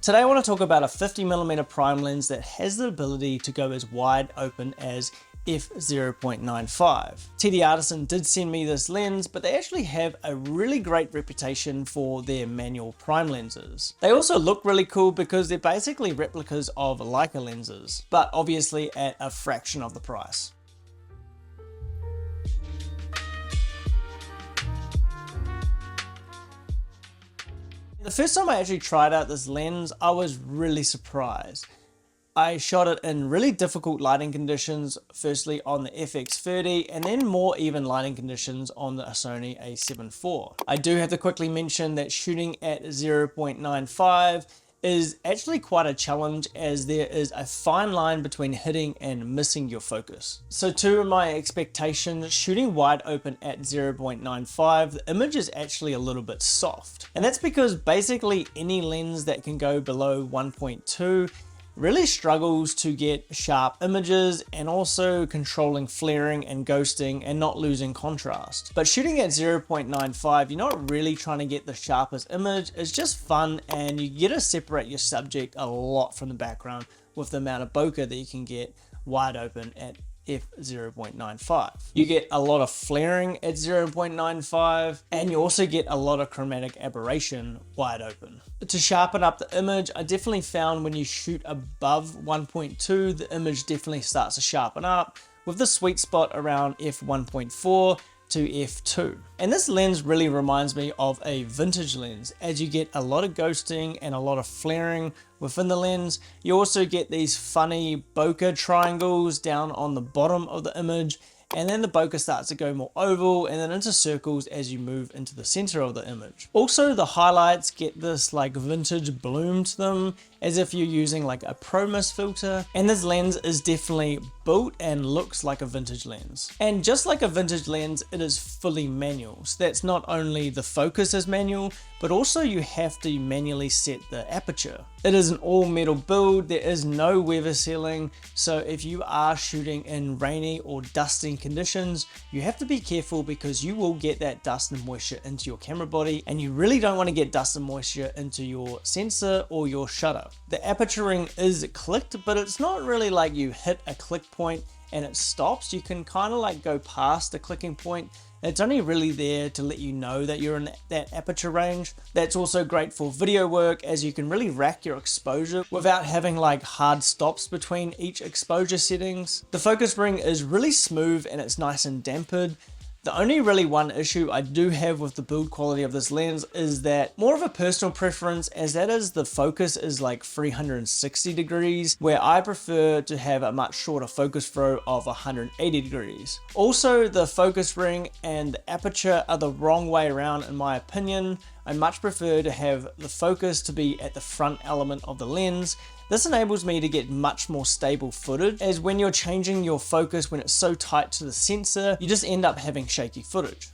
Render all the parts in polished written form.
Today I want to talk about a 50mm prime lens that has the ability to go as wide open as f0.95. TTARTISAN did send me this lens, but they actually have a really great reputation for their manual prime lenses. They also look really cool because they're basically replicas of Leica lenses, but obviously at a fraction of the price. The first time I actually tried out this lens, I was really surprised. I shot it in really difficult lighting conditions, firstly on the FX30 and then more even lighting conditions on the SONY A7IV. I do have to quickly mention that shooting at 0.95 is actually quite a challenge, as there is a fine line between hitting and missing your focus. So to my expectations, shooting wide open at 0.95, the image is actually a little bit soft. And that's because basically any lens that can go below 1.2 really struggles to get sharp images, and also controlling flaring and ghosting and not losing contrast. But shooting at 0.95, you're not really trying to get the sharpest image, it's just fun, and you get to separate your subject a lot from the background with the amount of bokeh that you can get wide open at f0.95. You get a lot of flaring at 0.95, and you also get a lot of chromatic aberration wide open. To sharpen up the image, I definitely found when you shoot above 1.2, the image definitely starts to sharpen up, with the sweet spot around f1.4 to f2. And this lens really reminds me of a vintage lens, as you get a lot of ghosting and a lot of flaring within the lens. You also get these funny bokeh triangles down on the bottom of the image, and then the bokeh starts to go more oval and then into circles as you move into the center of the image. Also, the highlights get this like vintage bloom to them, as if you're using like a Pro Mist filter. And this lens is definitely built and looks like a vintage lens. And just like a vintage lens, it is fully manual. So that's not only the focus is manual, but also you have to manually set the aperture. It is an all metal build, there is no weather sealing, so if you are shooting in rainy or dusting conditions, you have to be careful, because you will get that dust and moisture into your camera body, and you really don't want to get dust and moisture into your sensor or your shutter. The aperturing is clicked, but it's not really like you hit a click point and it stops. You can kind of like go past the clicking point. It's only really there to let you know that you're in that aperture range. That's also great for video work, as you can really rack your exposure without having like hard stops between each exposure settings. The focus ring is really smooth and it's nice and dampened. The only really one issue I do have with the build quality of this lens is that more of a personal preference, as that is the focus is like 360 degrees, where I prefer to have a much shorter focus throw of 180 degrees. Also, the focus ring and the aperture are the wrong way around in my opinion. I much prefer to have the focus to be at the front element of the lens. This enables me to get much more stable footage, as when you're changing your focus when it's so tight to the sensor, you just end up having shaky footage.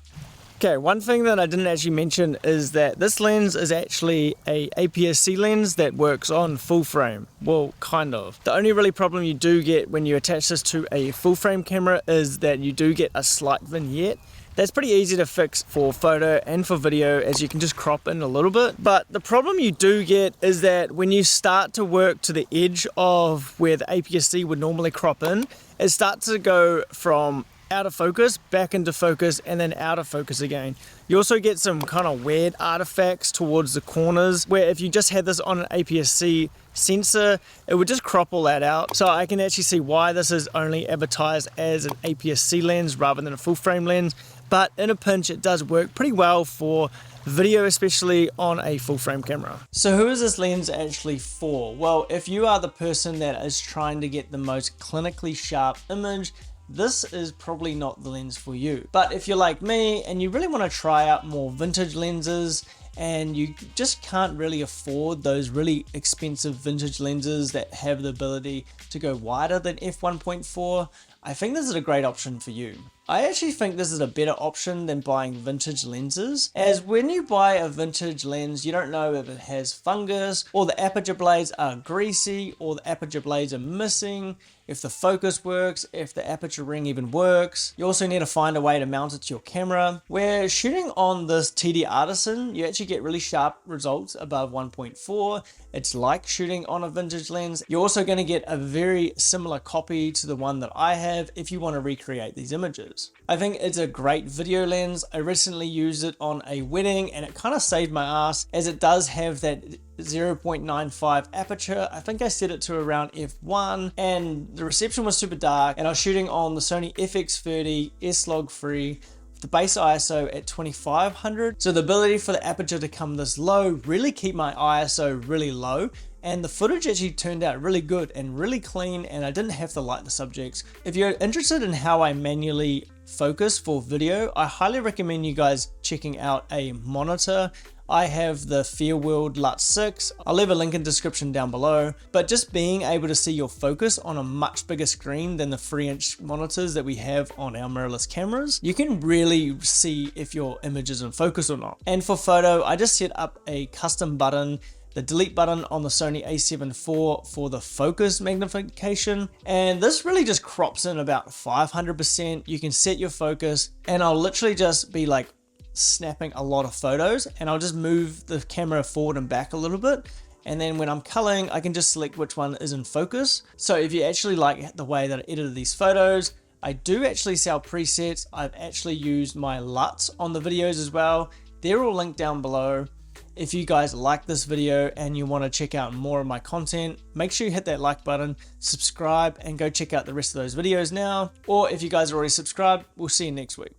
Okay, one thing that I didn't actually mention is that this lens is actually a APS-C lens that works on full frame. Well, kind of. The only really problem you do get when you attach this to a full frame camera is that you do get a slight vignette. That's pretty easy to fix for photo and for video, as you can just crop in a little bit. But the problem you do get is that when you start to work to the edge of where the APS-C would normally crop in, it starts to go from out of focus, back into focus, and then out of focus again. You also get some kind of weird artifacts towards the corners, where if you just had this on an APS-C sensor, it would just crop all that out. So I can actually see why this is only advertised as an APS-C lens rather than a full frame lens. But in a pinch, it does work pretty well for video, especially on a full frame camera. So who is this lens actually for? Well, if you are the person that is trying to get the most clinically sharp image, this is probably not the lens for you. But if you're like me and you really want to try out more vintage lenses, and you just can't really afford those really expensive vintage lenses that have the ability to go wider than f1.4, I think this is a great option for you. I actually think this is a better option than buying vintage lenses, as when you buy a vintage lens, you don't know if it has fungus, or the aperture blades are greasy, or the aperture blades are missing, if the focus works, if the aperture ring even works. You also need to find a way to mount it to your camera. Where shooting on this TTARTISAN, you actually get really sharp results above 1.4. It's like shooting on a vintage lens. You're also going to get a very similar copy to the one that I have if you want to recreate these images. I think it's a great video lens. I recently used it on a wedding and it kind of saved my ass, as it does have that 0.95 aperture. I think I set it to around f1 and the reception was super dark, and I was shooting on the Sony FX30 S-Log3 with the base ISO at 2500. So the ability for the aperture to come this low really keep my ISO really low, and the footage actually turned out really good and really clean, and I didn't have to light the subjects. If you're interested in how I manually focus for video, I highly recommend you guys checking out a monitor. I have the FearWorld LUT 6. I'll leave a link in the description down below. But just being able to see your focus on a much bigger screen than the 3-inch monitors that we have on our mirrorless cameras, you can really see if your image is in focus or not. And for photo, I just set up a custom button, the delete button on the Sony A7IV for the focus magnification, and this really just crops in about 500%. You can set your focus, and I'll literally just be like snapping a lot of photos, and I'll just move the camera forward and back a little bit, and then when I'm culling, I can just select which one is in focus. So if you actually like the way that I edited these photos, I do actually sell presets. I've actually used my LUTs on the videos as well. They're all linked down below. If you guys like this video and you want to check out more of my content, make sure you hit that like button, subscribe, and go check out the rest of those videos now. Or if you guys are already subscribed, we'll see you next week.